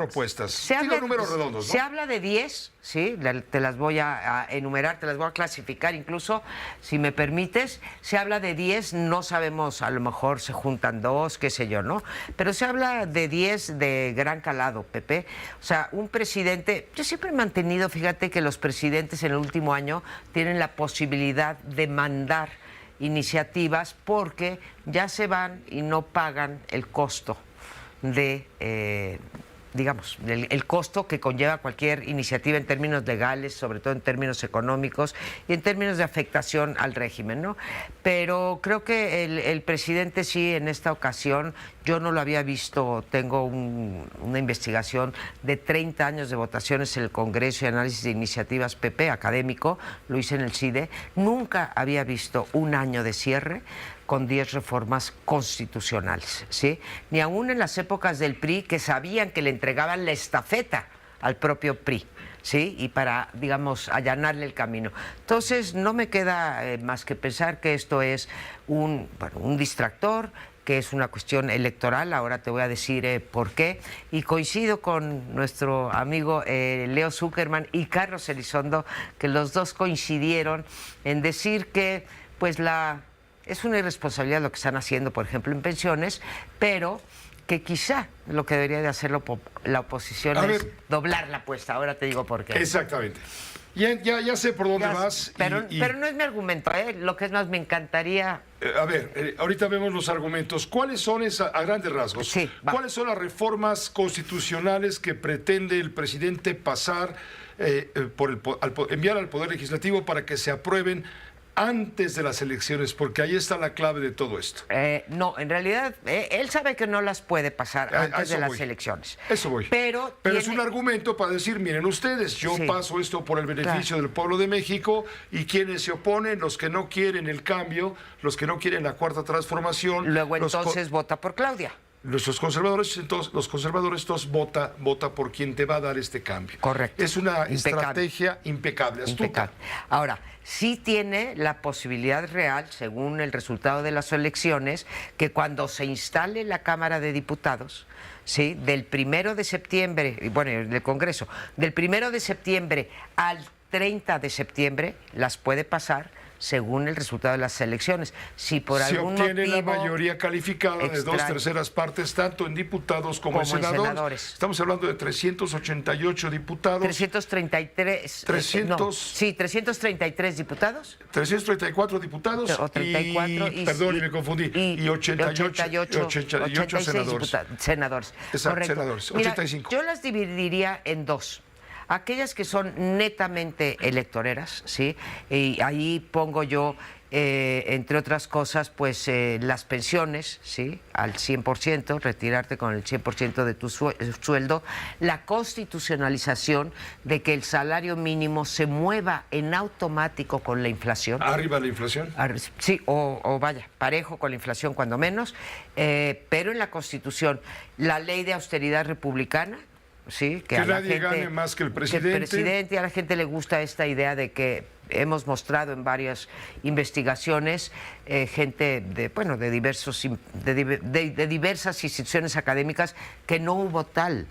propuestas. Se Digo habla, números redondos, ¿no? Se habla de 10, ¿sí? Te las voy a enumerar, te las voy a clasificar incluso, si me permites. Se habla de 10, no sabemos, a lo mejor se juntan 2, qué sé yo, ¿no? Pero se habla de 10 de gran calado, Pepe. O sea, un presidente, yo siempre he mantenido, fíjate que los presidentes en el último año tienen la posibilidad de mandar iniciativas porque ya se van y no pagan el costo de, digamos, el costo que conlleva cualquier iniciativa en términos legales, sobre todo en términos económicos y en términos de afectación al régimen, ¿no? Pero creo que el presidente sí, en esta ocasión, yo no lo había visto, tengo una investigación de 30 años de votaciones en el Congreso y análisis de iniciativas PP académico, lo hice en el CIDE, nunca había visto un año de cierre con 10 reformas constitucionales, ¿sí? Ni aún en las épocas del PRI, que sabían que le entregaban la estafeta al propio PRI, ¿sí? Y para, digamos, allanarle el camino. Entonces, no me queda más que pensar que esto es un distractor, que es una cuestión electoral, ahora te voy a decir por qué, y coincido con nuestro amigo Leo Zuckerman y Carlos Elizondo, que los dos coincidieron en decir que, pues, es una irresponsabilidad lo que están haciendo, por ejemplo, en pensiones, pero que quizá lo que debería de hacer la oposición es doblar la apuesta. Ahora te digo por qué. Exactamente. Ya sé por dónde vas. Pero no es mi argumento, ¿eh? Lo que es más, me encantaría... ahorita vemos los argumentos. ¿Cuáles son, a grandes rasgos, sí, cuáles son las reformas constitucionales que pretende el presidente pasar, enviar al Poder Legislativo para que se aprueben antes de las elecciones? Porque ahí está la clave de todo esto. No, en realidad, él sabe que no las puede pasar antes de las elecciones. Eso voy. Pero es un argumento para decir, miren ustedes, yo paso esto por el beneficio del pueblo de México, y quienes se oponen, los que no quieren el cambio, los que no quieren la cuarta transformación... Luego entonces vota por Claudia. Los conservadores, entonces vota por quien te va a dar este cambio. Correcto. Es una estrategia impecable, astuta. Ahora, sí tiene la posibilidad real, según el resultado de las elecciones, que cuando se instale la Cámara de Diputados, ¿sí?, del 1 de septiembre, bueno, del Congreso, del 1 de septiembre al 30 de septiembre, las puede pasar según el resultado de las elecciones. Si por algún motivo obtiene la mayoría calificada de 2/3 partes, tanto en diputados como en senadores. Estamos hablando de 388 diputados. 333. 333 diputados. 334 diputados. O 34. Perdón, me confundí. Y 88 senadores. Exacto, senadores. 85. Mira, yo las dividiría en dos. Aquellas que son netamente electoreras, ¿sí? Y ahí pongo yo, entre otras cosas, pues las pensiones, ¿sí?, al 100%, retirarte con el 100% de tu sueldo, la constitucionalización de que el salario mínimo se mueva en automático con la inflación. ¿Arriba la inflación? Sí, o vaya, parejo con la inflación cuando menos, pero en la Constitución, la ley de austeridad republicana, sí, que nadie gane más que el presidente. Que el presidente, a la gente le gusta esta idea de que hemos mostrado en varias investigaciones, gente de diversas instituciones académicas, que no hubo tal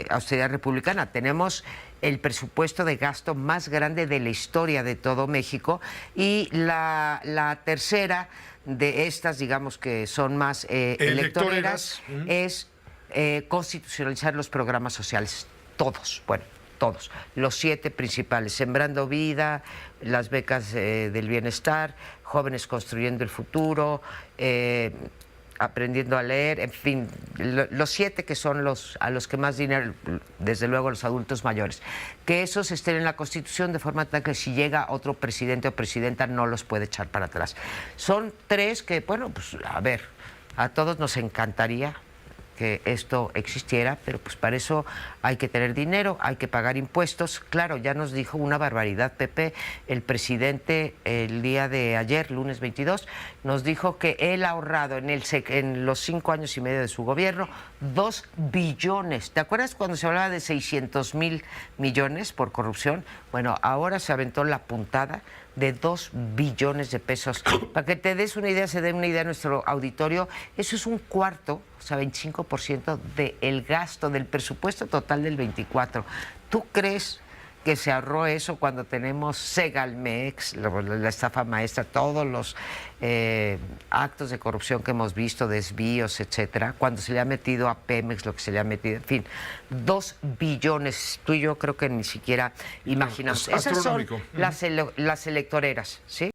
austeridad republicana. Tenemos el presupuesto de gasto más grande de la historia de todo México, y la tercera de estas, digamos, que son más electoreras, es constitucionalizar los programas sociales, todos, los 7 principales: Sembrando Vida, las becas del bienestar, Jóvenes Construyendo el Futuro, Aprendiendo a Leer, en fin, los 7 que son a los que más dinero, desde luego los adultos mayores, que esos estén en la Constitución de forma tal que si llega otro presidente o presidenta no los puede echar para atrás. Son 3 que, bueno, pues a ver, a todos nos encantaría que esto existiera, pero pues para eso hay que tener dinero, hay que pagar impuestos. Claro, ya nos dijo una barbaridad, Pepe, el presidente el día de ayer, lunes 22, nos dijo que él ha ahorrado en los 5 años y medio de su gobierno 2 billones. ¿Te acuerdas cuando se hablaba de 600,000 millones por corrupción? Bueno, ahora se aventó la puntada de 2 billones de pesos. Para que te des una idea, se dé una idea a nuestro auditorio, eso es un cuarto, o sea, 25% del gasto, del presupuesto total del 24. ¿Tú crees que se ahorró eso cuando tenemos Segalmex, la estafa maestra, todos los actos de corrupción que hemos visto, desvíos, etcétera, cuando se le ha metido a Pemex lo que se le ha metido, en fin, 2 billones, tú y yo creo que ni siquiera imaginamos. No, Esas son astronómico. las electoreras, ¿sí?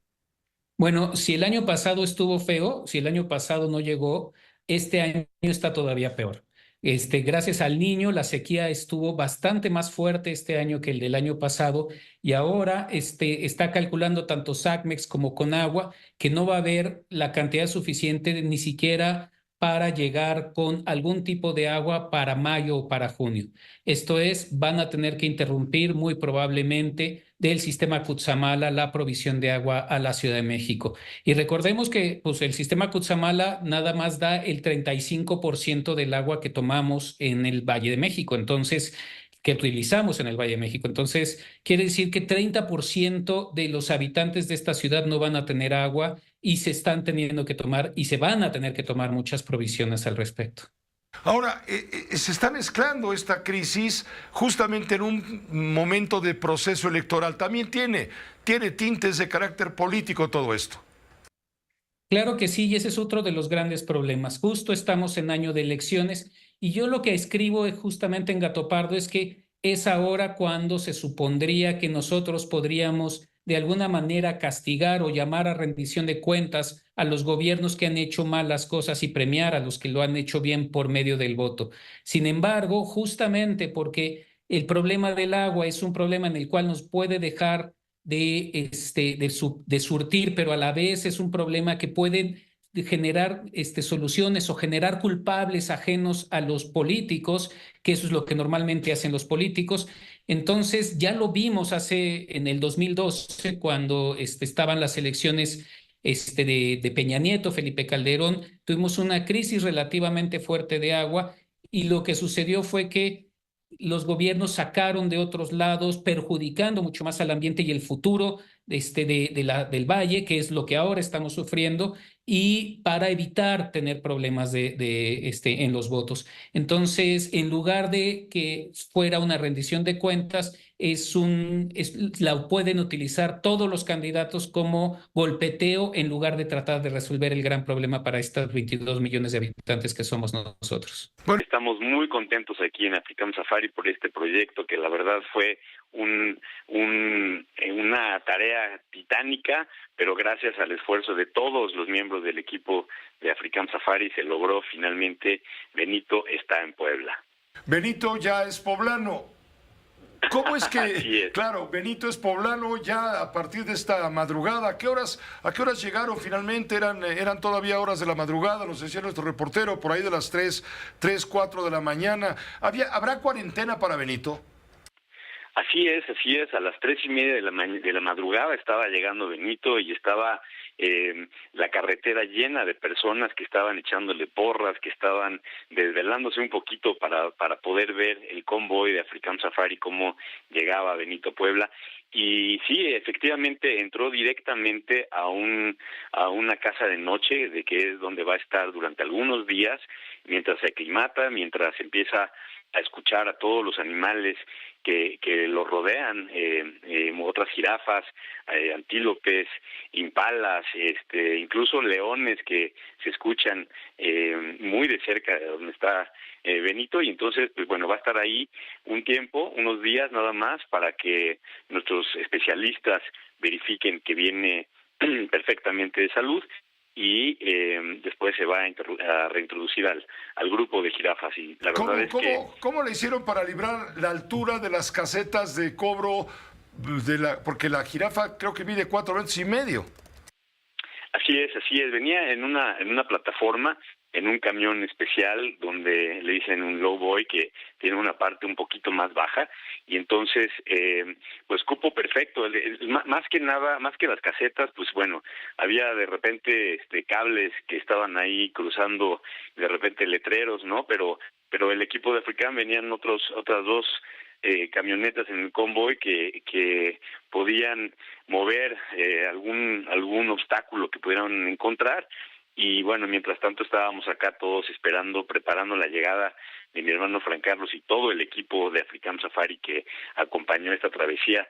Bueno, si el año pasado estuvo feo, si el año pasado no llegó, este año está todavía peor. Gracias al Niño, la sequía estuvo bastante más fuerte este año que el del año pasado y ahora está calculando tanto SACMEX como Conagua que no va a haber la cantidad suficiente ni siquiera para llegar con algún tipo de agua para mayo o para junio. Esto es, van a tener que interrumpir muy probablemente del sistema Cutzamala la provisión de agua a la Ciudad de México. Y recordemos que pues, el sistema Cutzamala nada más da el 35% del agua que tomamos en el Valle de México, entonces, que utilizamos en el Valle de México. Entonces, quiere decir que 30% de los habitantes de esta ciudad no van a tener agua y se están teniendo que tomar y se van a tener que tomar muchas provisiones al respecto. Ahora, se está mezclando esta crisis justamente en un momento de proceso electoral. También tiene tintes de carácter político todo esto. Claro que sí, y ese es otro de los grandes problemas. Justo estamos en año de elecciones y yo lo que escribo justamente en Gato Pardo es que es ahora cuando se supondría que nosotros podríamos de alguna manera castigar o llamar a rendición de cuentas a los gobiernos que han hecho mal las cosas y premiar a los que lo han hecho bien por medio del voto. Sin embargo, justamente porque el problema del agua es un problema en el cual nos puede dejar de surtir, pero a la vez es un problema que puede generar soluciones o generar culpables ajenos a los políticos, que eso es lo que normalmente hacen los políticos. Entonces ya lo vimos en el 2012, cuando estaban las elecciones de Peña Nieto, Felipe Calderón, tuvimos una crisis relativamente fuerte de agua y lo que sucedió fue que los gobiernos sacaron de otros lados, perjudicando mucho más al ambiente y el futuro del valle, que es lo que ahora estamos sufriendo, y para evitar tener problemas en los votos. Entonces, en lugar de que fuera una rendición de cuentas, la pueden utilizar todos los candidatos como golpeteo en lugar de tratar de resolver el gran problema para estos 22 millones de habitantes que somos nosotros. Bueno, estamos muy contentos aquí en African Safari por este proyecto que la verdad fue una tarea titánica, pero gracias al esfuerzo de todos los miembros del equipo de African Safari se logró finalmente. Benito está en Puebla. Benito ya es poblano. ¿Cómo es que, Así es. claro, Benito es poblano ya a partir de esta madrugada? ¿A qué horas llegaron finalmente? Eran todavía horas de la madrugada, nos decía nuestro reportero, por ahí de las 3, 4 de la mañana. ¿Habrá cuarentena para Benito? Así es, a las 3:30 de la madrugada estaba llegando Benito y estaba la carretera llena de personas que estaban echándole porras, que estaban desvelándose un poquito para poder ver el convoy de African Safari cómo llegaba Benito a Puebla. Y sí, efectivamente entró directamente a una casa de noche, de que es donde va a estar durante algunos días, mientras se aclimata, mientras empieza a escuchar a todos los animales que lo rodean, otras jirafas, antílopes, impalas, incluso leones que se escuchan muy de cerca de donde está Benito, y entonces pues bueno, va a estar ahí un tiempo, unos días nada más, para que nuestros especialistas verifiquen que viene perfectamente de salud, y después se va a reintroducir al grupo de jirafas. Y la verdad es que ¿Cómo le hicieron para librar la altura de las casetas de cobro porque la jirafa creo que mide 4,5 metros? Así es. Venía en una plataforma, en un camión especial donde le dicen un lowboy, que tiene una parte un poquito más baja, y entonces pues cupo perfecto. Más que nada, más que las casetas, pues bueno, había de repente cables que estaban ahí cruzando, de repente letreros, ¿no? Pero el equipo de African venían otras dos camionetas en el convoy que podían mover algún obstáculo que pudieran encontrar. Y bueno, mientras tanto estábamos acá todos esperando, preparando la llegada de mi hermano Fran Carlos y todo el equipo de Africam Safari que acompañó esta travesía.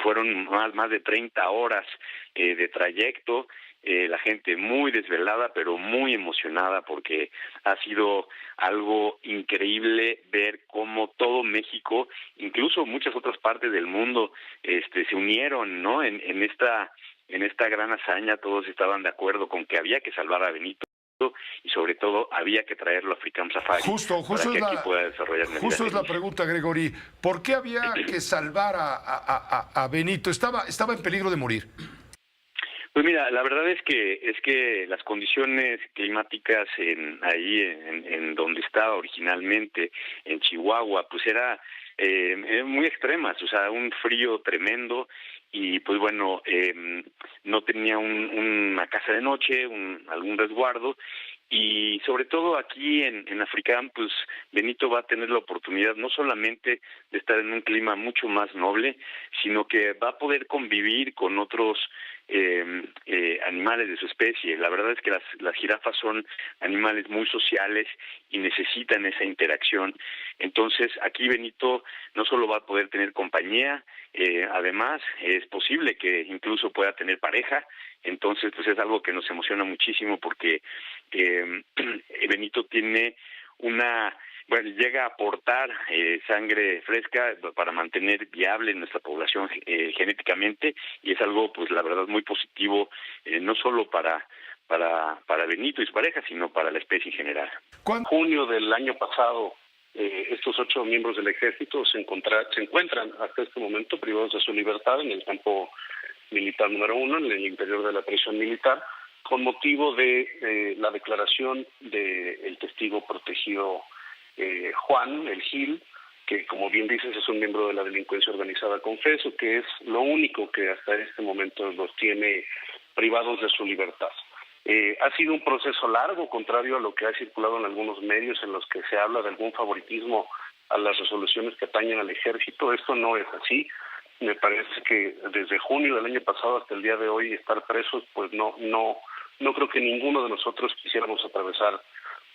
Fueron más de 30 horas de trayecto, la gente muy desvelada, pero muy emocionada, porque ha sido algo increíble ver cómo todo México, incluso muchas otras partes del mundo, se unieron, ¿no? En esta gran hazaña. Todos estaban de acuerdo con que había que salvar a Benito y sobre todo había que traerlo a Africam Safari para que aquí pueda desarrollar medidas. Justo es la pregunta, Gregory. ¿Por qué había que salvar a Benito? Estaba en peligro de morir. Pues mira, la verdad es que las condiciones climáticas ahí en donde estaba originalmente, en Chihuahua, pues eran muy extremas, o sea, un frío tremendo. Y pues bueno, no tenía una casa de noche, algún resguardo, y sobre todo aquí en Africam, pues Benito va a tener la oportunidad no solamente de estar en un clima mucho más noble, sino que va a poder convivir con otros animales de su especie. La verdad es que las jirafas son animales muy sociales y necesitan esa interacción. Entonces aquí Benito no solo va a poder tener compañía, además es posible que incluso pueda tener pareja. Entonces pues es algo que nos emociona muchísimo, porque Benito tiene llega a aportar sangre fresca para mantener viable nuestra población genéticamente, y es algo, pues la verdad, muy positivo, no solo para Benito y su pareja, sino para la especie en general. En junio del año pasado, estos 8 miembros del ejército se encuentran hasta este momento privados de su libertad en el campo militar número 1, en el interior de la prisión militar, con motivo de la declaración del testigo protegido Juan, el Gil, que como bien dices es un miembro de la delincuencia organizada confeso, que es lo único que hasta este momento los tiene privados de su libertad. Ha sido un proceso largo, contrario a lo que ha circulado en algunos medios en los que se habla de algún favoritismo a las resoluciones que atañen al ejército. Esto no es así. Me parece que desde junio del año pasado hasta el día de hoy estar presos, pues no creo que ninguno de nosotros quisiéramos atravesar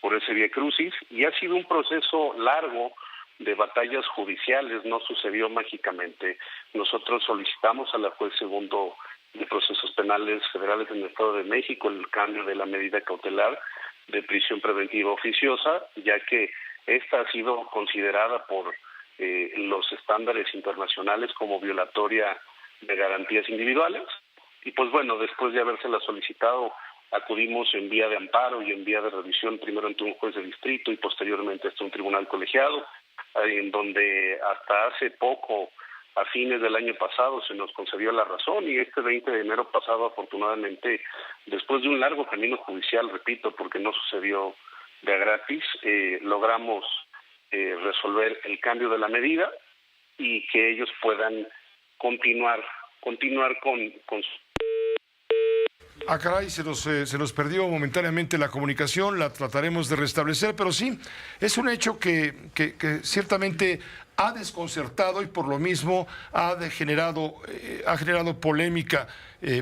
por ese vía crucis, y ha sido un proceso largo de batallas judiciales, no sucedió mágicamente. Nosotros solicitamos a la juez segundo de procesos penales federales en el Estado de México el cambio de la medida cautelar de prisión preventiva oficiosa, ya que esta ha sido considerada por los estándares internacionales como violatoria de garantías individuales. Y pues bueno, después de habérsela solicitado, acudimos en vía de amparo y en vía de revisión, primero ante un juez de distrito y posteriormente hasta un tribunal colegiado, en donde hasta hace poco, a fines del año pasado, se nos concedió la razón, y este 20 de enero pasado, afortunadamente, después de un largo camino judicial, repito, porque no sucedió de a gratis, logramos resolver el cambio de la medida y que ellos puedan continuar con su... Ah, caray, se nos perdió momentáneamente la comunicación, la trataremos de restablecer, pero sí, es un hecho que ciertamente ha desconcertado y por lo mismo ha generado polémica,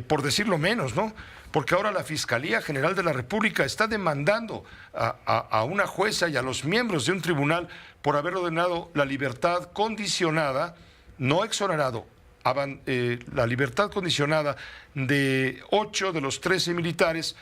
por decirlo menos, ¿no? Porque ahora la Fiscalía General de la República está demandando a una jueza y a los miembros de un tribunal por haber ordenado la libertad condicionada, no exonerado, la libertad condicionada de 8 de los 13 militares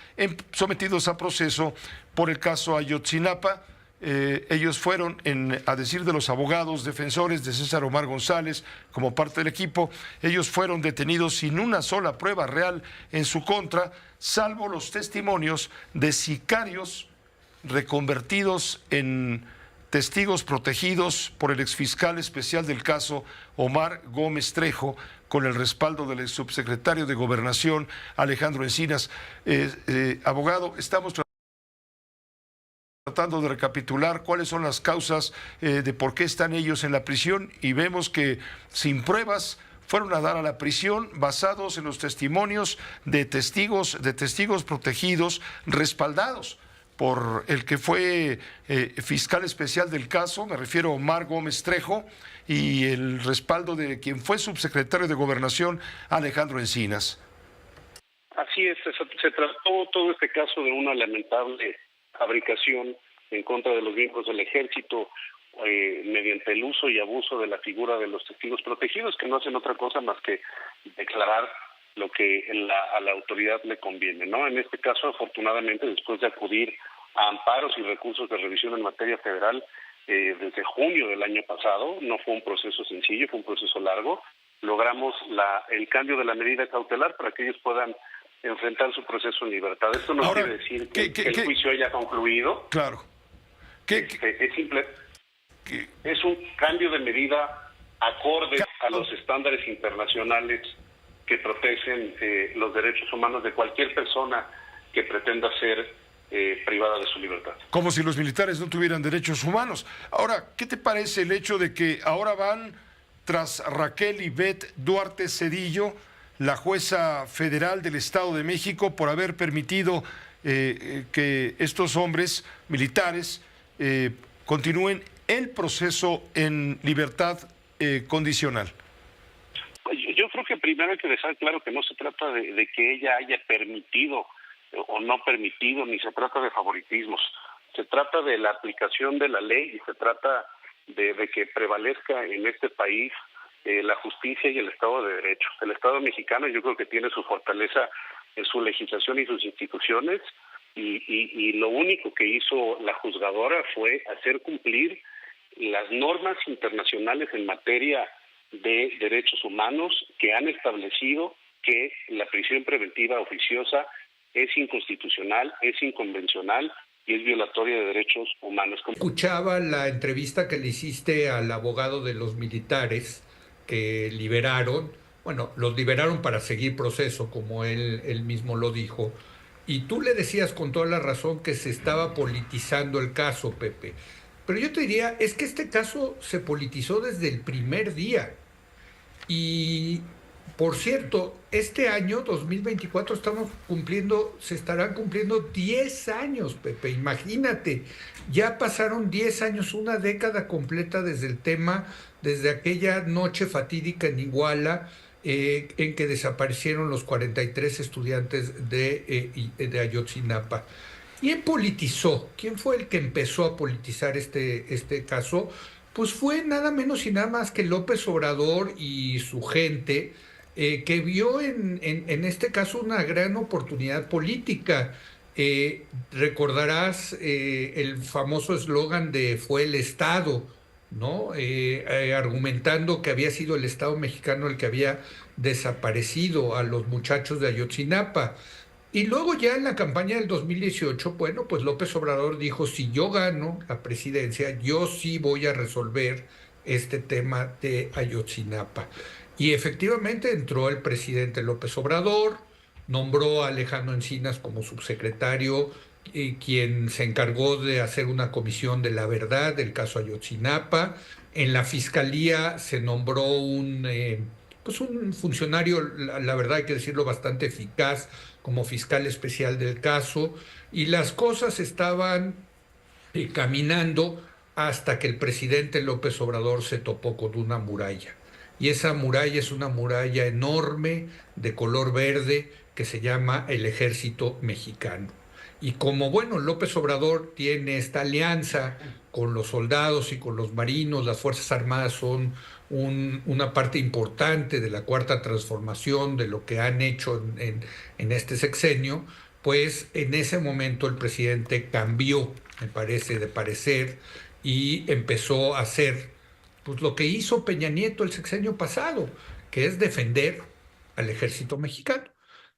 sometidos a proceso por el caso Ayotzinapa. Ellos fueron, a decir de los abogados defensores de César Omar González, como parte del equipo, ellos fueron detenidos sin una sola prueba real en su contra, salvo los testimonios de sicarios reconvertidos en testigos protegidos por el exfiscal especial del caso, Omar Gómez Trejo, con el respaldo del subsecretario de Gobernación, Alejandro Encinas. Abogado, estamos tratando de recapitular cuáles son las causas de por qué están ellos en la prisión, y vemos que sin pruebas fueron a dar a la prisión basados en los testimonios de testigos protegidos, respaldados por el que fue fiscal especial del caso, me refiero a Omar Gómez Trejo, y el respaldo de quien fue subsecretario de Gobernación, Alejandro Encinas. Así es, se trató todo este caso de una lamentable fabricación en contra de los miembros del ejército mediante el uso y abuso de la figura de los testigos protegidos, que no hacen otra cosa más que declarar lo que a la autoridad le conviene, ¿no? En este caso, afortunadamente, después de acudir a amparos y recursos de revisión en materia federal desde junio del año pasado, no fue un proceso sencillo, fue un proceso largo, logramos el cambio de la medida cautelar para que ellos puedan enfrentar su proceso en libertad. Esto no Ahora, quiere decir que el juicio haya concluido. Claro. Es simple. Es un cambio de medida acorde a los estándares internacionales que protegen los derechos humanos de cualquier persona que pretenda ser privada de su libertad. Como si los militares no tuvieran derechos humanos. Ahora, ¿qué te parece el hecho de que ahora van tras Raquel Ivette Duarte Cedillo, la jueza federal del Estado de México, por haber permitido que estos hombres militares continúen el proceso en libertad condicional? Yo creo que primero hay que dejar claro que no se trata de que ella haya permitido o no permitido, ni se trata de favoritismos. Se trata de la aplicación de la ley y se trata de que prevalezca en este país la justicia y el Estado de Derecho. El Estado mexicano yo creo que tiene su fortaleza en su legislación y sus instituciones y lo único que hizo la juzgadora fue hacer cumplir las normas internacionales en materia de derechos humanos que han establecido que la prisión preventiva oficiosa es inconstitucional, es inconvencional y es violatoria de derechos humanos. Escuchaba la entrevista que le hiciste al abogado de los militares que liberaron, bueno, los liberaron para seguir proceso, como él mismo lo dijo, y tú le decías con toda la razón que se estaba politizando el caso, Pepe. Pero yo te diría, es que este caso se politizó desde el primer día. Y, por cierto, este año, 2024, se estarán cumpliendo 10 años, Pepe. Imagínate, ya pasaron 10 años, una década completa desde el tema, desde aquella noche fatídica en Iguala, en que desaparecieron los 43 estudiantes de Ayotzinapa. ¿Quién politizó? ¿Quién fue el que empezó a politizar este caso? Pues fue nada menos y nada más que López Obrador y su gente, que vio en este caso una gran oportunidad política. Recordarás el famoso eslogan de "fue el Estado", ¿no? Argumentando que había sido el Estado mexicano el que había desaparecido a los muchachos de Ayotzinapa. Y luego ya en la campaña del 2018, bueno, pues López Obrador dijo, si yo gano la presidencia, yo sí voy a resolver este tema de Ayotzinapa. Y efectivamente entró el presidente López Obrador, nombró a Alejandro Encinas como subsecretario, quien se encargó de hacer una comisión de la verdad del caso Ayotzinapa. En la fiscalía se nombró un funcionario, la verdad hay que decirlo, bastante eficaz como fiscal especial del caso, y las cosas estaban caminando hasta que el presidente López Obrador se topó con una muralla. Y esa muralla es una muralla enorme de color verde que se llama el Ejército Mexicano. Y como, bueno, López Obrador tiene esta alianza con los soldados y con los marinos, las Fuerzas Armadas son una parte importante de la Cuarta Transformación, de lo que han hecho en este sexenio, pues en ese momento el presidente cambió, me parece, de parecer y empezó a hacer pues lo que hizo Peña Nieto el sexenio pasado, que es defender al Ejército Mexicano,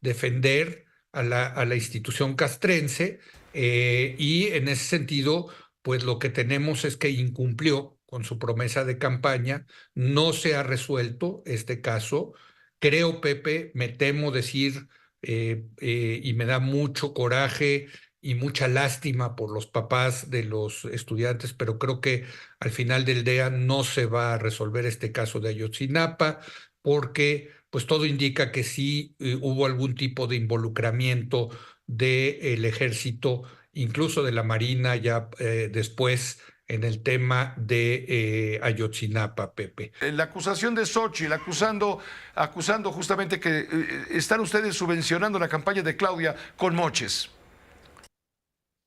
defender a la institución castrense, y en ese sentido, pues lo que tenemos es que incumplió con su promesa de campaña, no se ha resuelto caso. Creo, Pepe, me temo decir, y me da mucho coraje y mucha lástima por los papás de los estudiantes, pero creo que al final del día no se va a resolver este caso de Ayotzinapa, porque pues todo indica que sí hubo algún tipo de involucramiento del ejército incluso de la Marina ya después en el tema de Ayotzinapa, Pepe. La acusación de Xóchitl, acusando justamente que están ustedes subvencionando la campaña de Claudia con moches.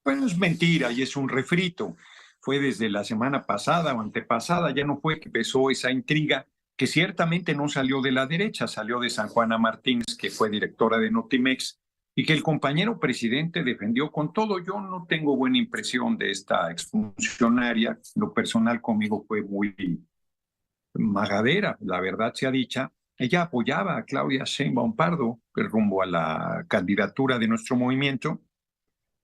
Bueno, es mentira y es un refrito. Fue desde la semana pasada o antepasada, ya no fue que empezó esa intriga, que ciertamente no salió de la derecha, salió de San Juana Martínez, que fue directora de Notimex, y que el compañero presidente defendió con todo. Yo no tengo buena impresión de esta exfuncionaria. Lo personal conmigo fue muy majadera, la verdad sea dicha. Ella apoyaba a Claudia Sheinbaum Pardo rumbo a la candidatura de nuestro movimiento,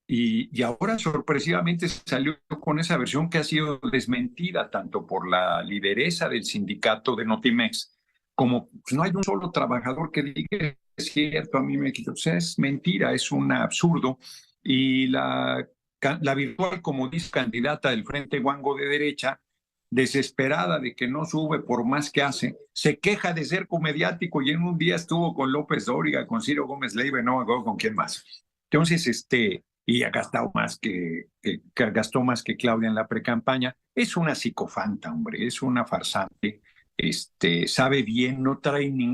y ahora sorpresivamente salió con esa versión que ha sido desmentida tanto por la lideresa del sindicato de Notimex como pues, no hay un solo trabajador que diga es cierto, a mí me quitó. O sea, es mentira, es un absurdo. Y la virtual, como dice, candidata del Frente Guango de derecha, desesperada de que no sube por más que hace, se queja de cerco mediático y en un día estuvo con López Dóriga, con Ciro Gómez Leiva, no me acuerdo con quién más. Entonces, y ha gastado gastó más que Claudia en la precampaña. Es una psicofanta, hombre, es una farsante. Sabe bien,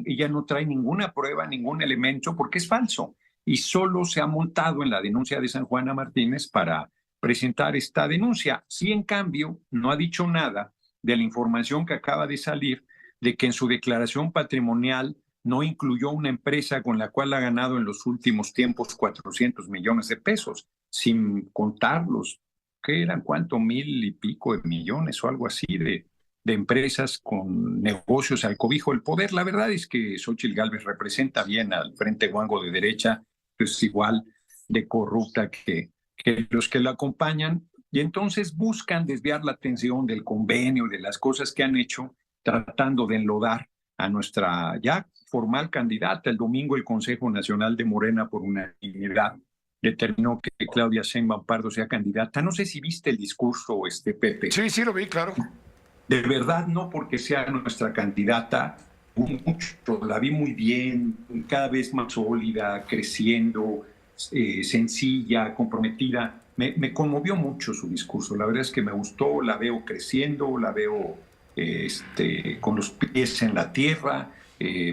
ella no trae ninguna prueba, ningún elemento, porque es falso. Y solo se ha montado en la denuncia de San Juana Martínez para presentar esta denuncia. Sí, en cambio, no ha dicho nada de la información que acaba de salir de que en su declaración patrimonial no incluyó una empresa con la cual ha ganado en los últimos tiempos 400 millones de pesos, sin contarlos, que eran cuánto, 1,000 y pico de millones o algo así de empresas con negocios al cobijo del poder. La verdad es que Xóchitl Gálvez representa bien al Frente Guango de derecha, es igual de corrupta que los que la acompañan, y entonces buscan desviar la atención del convenio, de las cosas que han hecho, tratando de enlodar a nuestra ya formal candidata. El domingo el Consejo Nacional de Morena, por unanimidad, determinó que Claudia Sheinbaum Pardo sea candidata. No sé si viste el discurso, Pepe. Sí, lo vi, claro. De verdad, no porque sea nuestra candidata, mucho, la vi muy bien, cada vez más sólida, creciendo, sencilla, comprometida. Me conmovió mucho su discurso. La verdad es que me gustó, la veo creciendo, la veo con los pies en la tierra,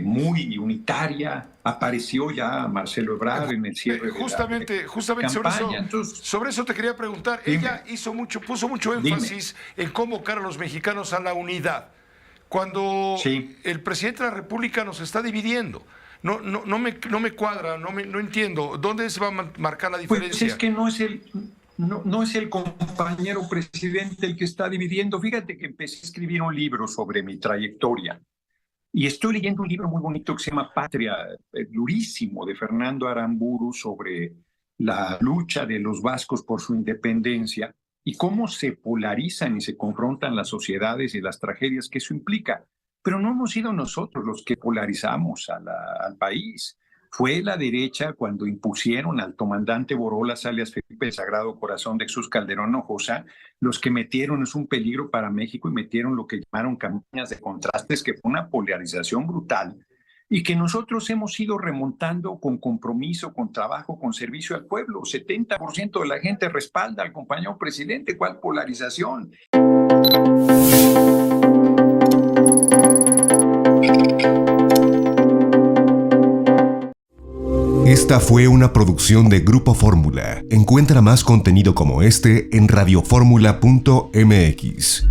muy unitaria. Apareció ya Marcelo Ebrard en el cierre justamente campaña. Sobre eso te quería preguntar. Dime. Ella puso mucho énfasis en convocar a los mexicanos a la unidad, cuando el presidente de la República nos está dividiendo. No me cuadra, no entiendo. ¿Dónde se va a marcar la diferencia? Pues es que no es el compañero presidente el que está dividiendo. Fíjate que empecé a escribir un libro sobre mi trayectoria y estoy leyendo un libro muy bonito que se llama Patria, durísimo, de Fernando Aramburu, sobre la lucha de los vascos por su independencia y cómo se polarizan y se confrontan las sociedades y las tragedias que eso implica. Pero no hemos sido nosotros los que polarizamos al país. Fue la derecha cuando impusieron al comandante Borolas, alias Felipe el Sagrado Corazón de Jesús Calderón Hinojosa, los que metieron, es un peligro para México, y metieron lo que llamaron campañas de contrastes, que fue una polarización brutal, y que nosotros hemos ido remontando con compromiso, con trabajo, con servicio al pueblo. 70% de la gente respalda al compañero presidente. ¿Cuál polarización? Esta fue una producción de Grupo Fórmula. Encuentra más contenido como este en radioformula.mx.